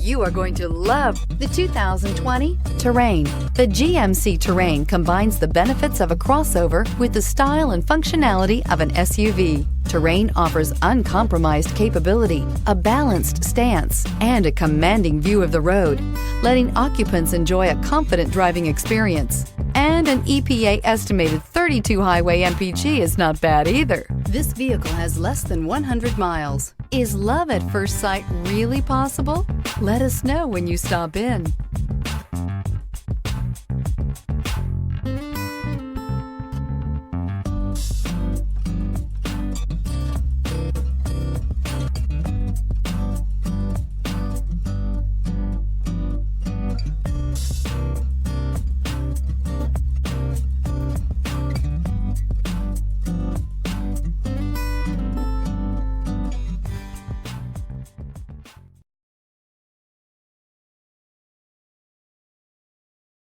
You are going to love the 2020 Terrain. The GMC Terrain combines the benefits of a crossover with the style and functionality of an SUV. Terrain offers uncompromised capability, a balanced stance, and a commanding view of the road, letting occupants enjoy a confident driving experience. And an EPA estimated 32 highway mpg is not bad either. This vehicle has less than 100 miles. Is love at first sight really possible? Let us know when you stop in.